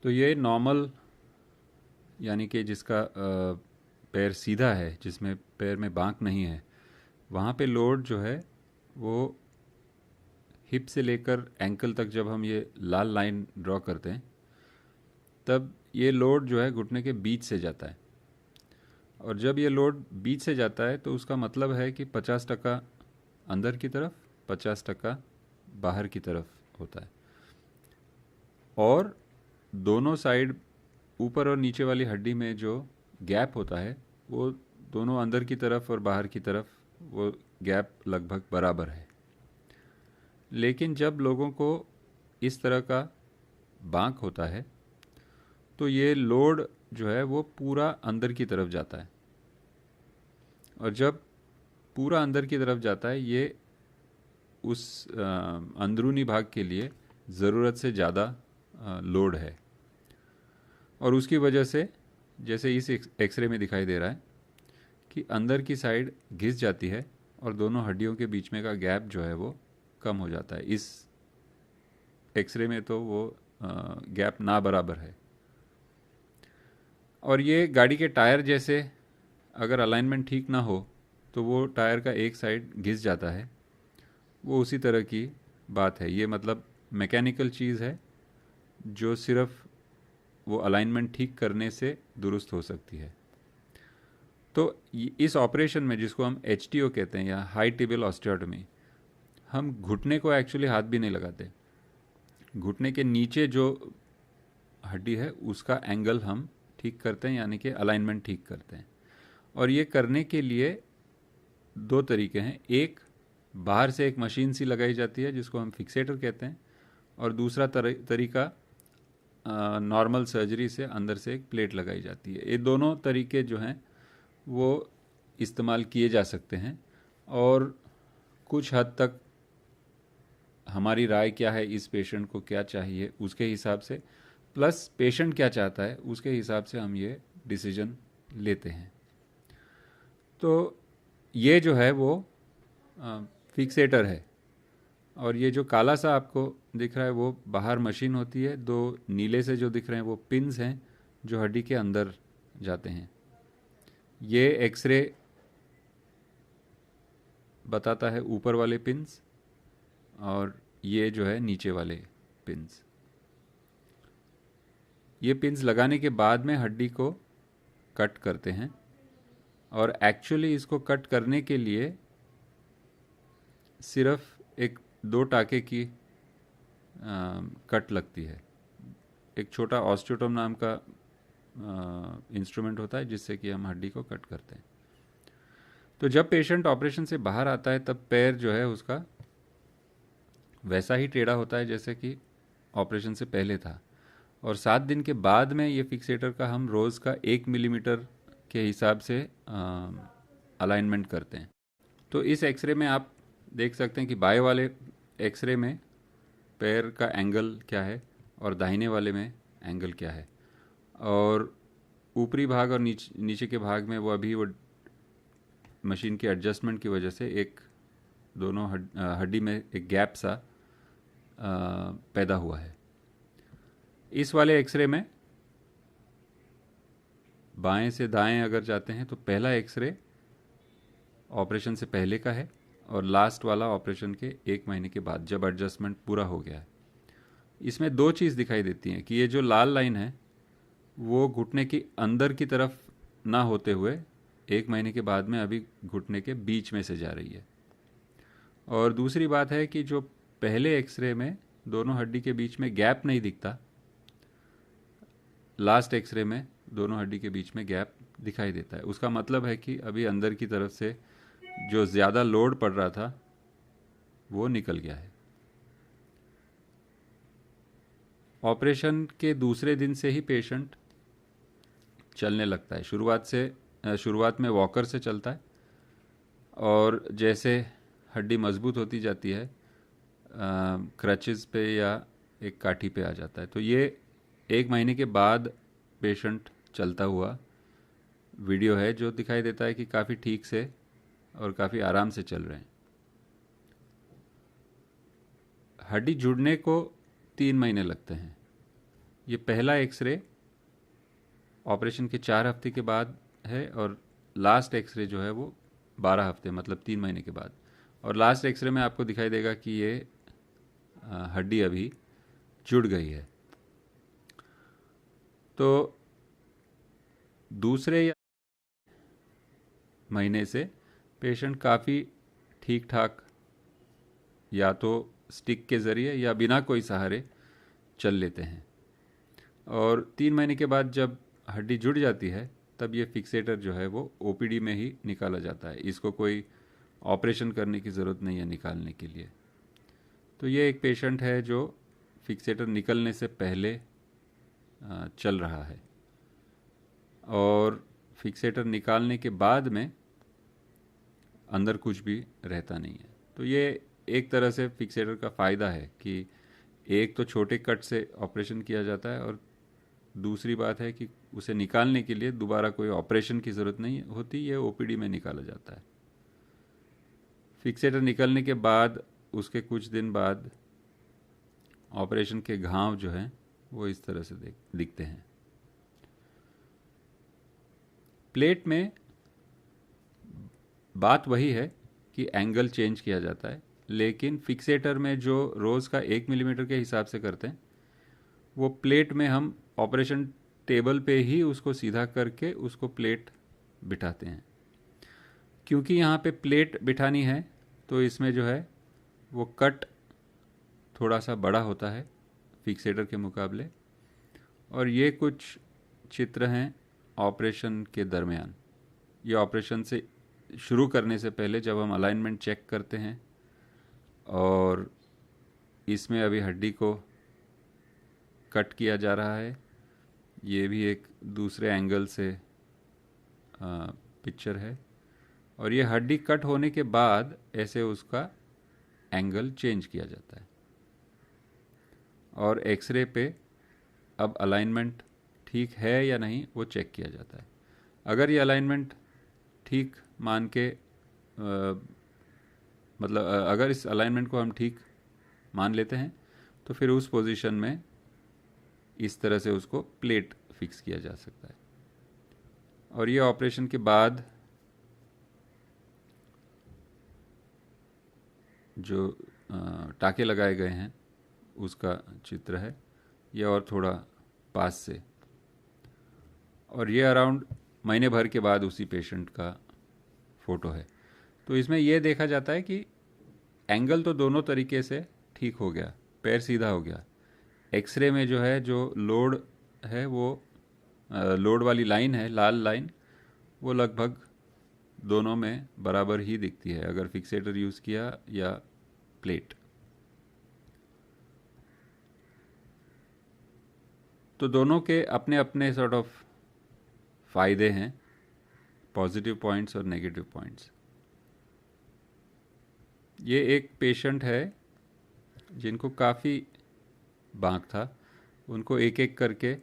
तो ये नॉर्मल यानी कि जिसका पैर सीधा है, जिसमें पैर में बांक नहीं है, वहाँ पे लोड जो है वो हिप से लेकर एंकल तक जब हम ये लाल लाइन ड्रॉ करते हैं तब ये लोड जो है घुटने के बीच से जाता है। और जब ये लोड बीच से जाता है तो उसका मतलब है कि 50% अंदर की तरफ, 50% बाहर की तरफ होता है। और दोनों साइड ऊपर और नीचे वाली हड्डी में जो गैप होता है वो दोनों अंदर की तरफ और बाहर की तरफ वो गैप लगभग बराबर है। लेकिन जब लोगों को इस तरह का बांक होता है तो ये लोड जो है वो पूरा अंदर की तरफ जाता है। और जब पूरा अंदर की तरफ जाता है ये उस अंदरूनी भाग के लिए ज़रूरत से ज़्यादा लोड है। और उसकी वजह से जैसे इस एक्सरे में दिखाई दे रहा है कि अंदर की साइड घिस जाती है और दोनों हड्डियों के बीच में का गैप जो है वो कम हो जाता है। इस एक्सरे में तो वो गैप ना बराबर है। और ये गाड़ी के टायर जैसे अगर अलाइनमेंट ठीक ना हो तो वो टायर का एक साइड घिस जाता है, वो उसी तरह की बात है। ये मतलब मैकेनिकल चीज़ है जो सिर्फ वो अलाइनमेंट ठीक करने से दुरुस्त हो सकती है। तो इस ऑपरेशन में जिसको हम HTO कहते हैं या हाई टिबियल ऑस्टियोटमी, हम घुटने को एक्चुअली हाथ भी नहीं लगाते। घुटने के नीचे जो हड्डी है उसका एंगल हम ठीक करते हैं, यानी कि अलाइनमेंट ठीक करते हैं। और ये करने के लिए दो तरीके हैं। एक, बाहर से एक मशीन सी लगाई जाती है जिसको हम फिक्सेटर कहते हैं, और दूसरा तरीका नॉर्मल सर्जरी से अंदर से एक प्लेट लगाई जाती है। ये दोनों तरीके जो हैं वो इस्तेमाल किए जा सकते हैं। और कुछ हद तक हमारी राय क्या है, इस पेशेंट को क्या चाहिए उसके हिसाब से, प्लस पेशेंट क्या चाहता है उसके हिसाब से हम ये डिसीजन लेते हैं। तो ये जो है वो फिक्सेटर है। और ये जो काला सा आपको दिख रहा है वो बाहर मशीन होती है। दो नीले से जो दिख रहे हैं वो पिन्स हैं जो हड्डी के अंदर जाते हैं। ये एक्सरे बताता है ऊपर वाले पिन्स, और ये जो है नीचे वाले पिन्स। ये पिन्स लगाने के बाद में हड्डी को कट करते हैं। और एक्चुअली इसको कट करने के लिए सिर्फ एक 2 टाके की कट लगती है। एक छोटा ऑस्टियोटोम नाम का इंस्ट्रूमेंट होता है जिससे कि हम हड्डी को कट करते हैं। तो जब पेशेंट ऑपरेशन से बाहर आता है तब पैर जो है उसका वैसा ही टेढ़ा होता है जैसे कि ऑपरेशन से पहले था। और 7 दिन के बाद में ये फिक्सेटर का हम रोज़ का 1 मिलीमीटर के हिसाब से अलाइनमेंट करते हैं। तो इस एक्सरे में आप देख सकते हैं कि बाएं वाले एक्सरे में पैर का एंगल क्या है और दाहिने वाले में एंगल क्या है। और ऊपरी भाग और नीचे के भाग में वो अभी वो मशीन के एडजस्टमेंट की वजह से एक दोनों हड्डी में एक गैप सा पैदा हुआ है। इस वाले एक्सरे में बाएं से दाएं अगर जाते हैं तो पहला एक्सरे ऑपरेशन से पहले का है और लास्ट वाला ऑपरेशन के 1 महीने के बाद जब एडजस्टमेंट पूरा हो गया है। इसमें 2 चीज़ दिखाई देती हैं कि ये जो लाल लाइन है वो घुटने की अंदर की तरफ ना होते हुए 1 महीने के बाद में अभी घुटने के बीच में से जा रही है। और दूसरी बात है कि जो पहले एक्सरे में दोनों हड्डी के बीच में गैप नहीं दिखता, लास्ट एक्सरे में दोनों हड्डी के बीच में गैप दिखाई देता है। उसका मतलब है कि अभी अंदर की तरफ से जो ज़्यादा लोड पड़ रहा था वो निकल गया है। ऑपरेशन के दूसरे दिन से ही पेशेंट चलने लगता है। शुरुआत में वॉकर से चलता है और जैसे हड्डी मजबूत होती जाती है क्रचेस पे या एक काठी पे आ जाता है। तो ये 1 महीने के बाद पेशेंट चलता हुआ वीडियो है जो दिखाई देता है कि काफ़ी ठीक से और काफ़ी आराम से चल रहे हैं। हड्डी जुड़ने को 3 महीने लगते हैं। ये पहला एक्सरे ऑपरेशन के 4 हफ्ते के बाद है, और लास्ट एक्सरे जो है वो 12 हफ्ते मतलब 3 महीने के बाद। और लास्ट एक्सरे में आपको दिखाई देगा कि ये हड्डी अभी जुड़ गई है। तो दूसरे या महीने से पेशेंट काफ़ी ठीक ठाक या तो स्टिक के ज़रिए या बिना कोई सहारे चल लेते हैं। और 3 महीने के बाद जब हड्डी जुड़ जाती है तब ये फिक्सेटर जो है वो ओपीडी में ही निकाला जाता है। इसको कोई ऑपरेशन करने की ज़रूरत नहीं है निकालने के लिए। तो ये एक पेशेंट है जो फिक्सेटर निकलने से पहले चल रहा है, और फिक्सेटर निकालने के बाद में अंदर कुछ भी रहता नहीं है। तो ये एक तरह से फिक्सेटर का फ़ायदा है कि एक तो छोटे कट से ऑपरेशन किया जाता है, और दूसरी बात है कि उसे निकालने के लिए दोबारा कोई ऑपरेशन की ज़रूरत नहीं होती, ये ओपीडी में निकाला जाता है। फिक्सेटर निकलने के बाद उसके कुछ दिन बाद ऑपरेशन के घाव जो हैं वो इस तरह से दिखते हैं। प्लेट में बात वही है कि एंगल चेंज किया जाता है, लेकिन फिक्सेटर में जो रोज़ का 1 मिलीमीटर के हिसाब से करते हैं, वो प्लेट में हम ऑपरेशन टेबल पे ही उसको सीधा करके उसको प्लेट बिठाते हैं। क्योंकि यहाँ पे प्लेट बिठानी है तो इसमें जो है वो कट थोड़ा सा बड़ा होता है फिक्सेटर के मुकाबले। और ये कुछ चित्र हैं ऑपरेशन के दरमियान। ये ऑपरेशन से शुरू करने से पहले जब हम अलाइनमेंट चेक करते हैं, और इसमें अभी हड्डी को कट किया जा रहा है। ये भी एक दूसरे एंगल से पिक्चर है, और ये हड्डी कट होने के बाद ऐसे उसका एंगल चेंज किया जाता है, और एक्सरे पे अब अलाइनमेंट ठीक है या नहीं वो चेक किया जाता है। अगर ये अलाइनमेंट ठीक मान के अगर इस अलाइनमेंट को हम ठीक मान लेते हैं तो फिर उस पोजीशन में इस तरह से उसको प्लेट फिक्स किया जा सकता है। और ये ऑपरेशन के बाद जो टाके लगाए गए हैं उसका चित्र है, ये और थोड़ा पास से। और ये अराउंड महीने भर के बाद उसी पेशेंट का फ़ोटो है। तो इसमें यह देखा जाता है कि एंगल तो दोनों तरीके से ठीक हो गया, पैर सीधा हो गया। एक्सरे में जो है जो लोड है वो लोड वाली लाइन है, लाल लाइन, वो लगभग दोनों में बराबर ही दिखती है अगर फिक्सेटर यूज़ किया या प्लेट। तो दोनों के अपने अपने सॉर्ट ऑफ फ़ायदे हैं, पॉजिटिव पॉइंट्स और नेगेटिव पॉइंट्स। ये एक पेशेंट है जिनको काफ़ी बांक था, उनको एक एक करके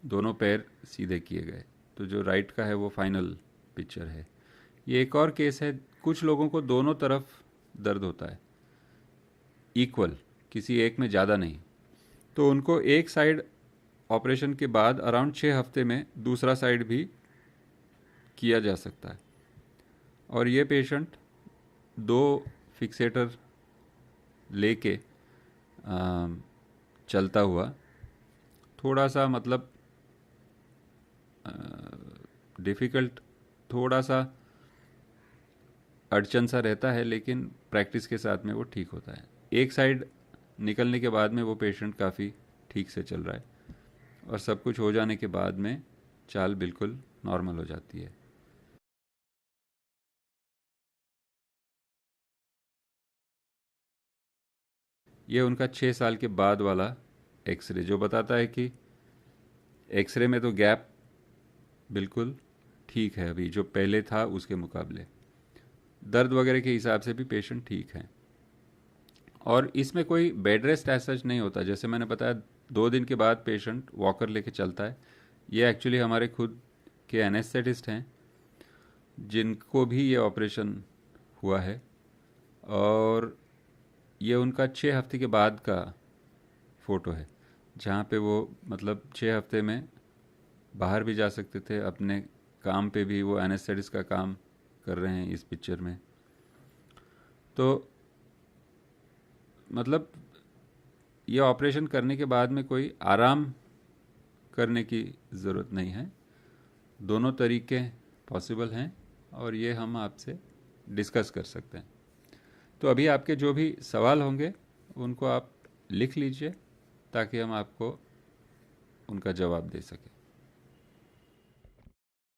दोनों पैर सीधे किए गए। तो जो राइट का है वो फाइनल पिक्चर है। ये एक और केस है, कुछ लोगों को दोनों तरफ दर्द होता है इक्वल, किसी एक में ज़्यादा नहीं, तो उनको एक साइड ऑपरेशन के बाद अराउंड 6 हफ्ते में दूसरा साइड भी किया जा सकता है। और ये पेशेंट 2 फिक्सेटर लेके चलता हुआ, थोड़ा सा मतलब डिफ़िकल्ट, थोड़ा सा अड़चन सा रहता है, लेकिन प्रैक्टिस के साथ में वो ठीक होता है। एक साइड निकलने के बाद में वो पेशेंट काफ़ी ठीक से चल रहा है, और सब कुछ हो जाने के बाद में चाल बिल्कुल नॉर्मल हो जाती है। ये उनका 6 साल के बाद वाला एक्सरे जो बताता है कि एक्सरे में तो गैप बिल्कुल ठीक है अभी जो पहले था उसके मुकाबले, दर्द वगैरह के हिसाब से भी पेशेंट ठीक है। और इसमें कोई बेड रेस्ट ऐसा नहीं होता। जैसे मैंने बताया 2 दिन के बाद पेशेंट वॉकर लेके चलता है। ये एक्चुअली हमारे खुद के एनेस्थेटिस्ट हैं जिनको भी ये ऑपरेशन हुआ है, और ये उनका 6 हफ्ते के बाद का फ़ोटो है। जहाँ पे वो मतलब 6 हफ्ते में बाहर भी जा सकते थे, अपने काम पे भी वो एनेस्थेटिस्ट का काम कर रहे हैं इस पिक्चर में। तो मतलब ये ऑपरेशन करने के बाद में कोई आराम करने की ज़रूरत नहीं है, दोनों तरीके पॉसिबल हैं और ये हम आपसे डिस्कस कर सकते हैं। तो अभी आपके जो भी सवाल होंगे उनको आप लिख लीजिए ताकि हम आपको उनका जवाब दे सकें।